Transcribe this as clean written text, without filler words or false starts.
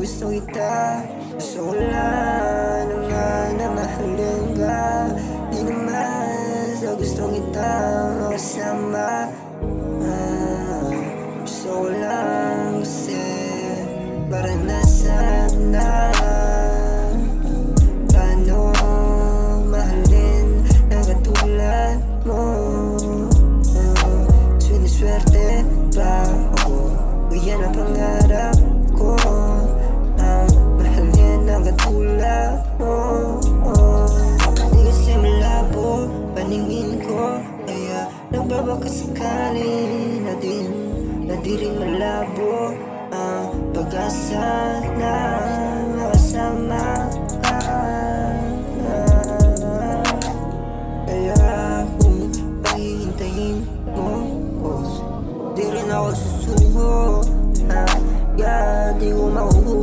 gusto kita. Gusto ko lang naman na mahalin ka. Di naman sa gusto kita makasama. Gusto ko lang kasi maranasan na paano mahalin na katulad mo. Swerte pa ako, yan ang pangarap ko. Mahalin na katulad mo. Di kasi malabo paningin ko, kaya nagbabakasakali na di rin malabo ang pag-asa na makasama ka. Kaya kung pahihintayin mo ko, di rin ako susuko. Di ko makukuha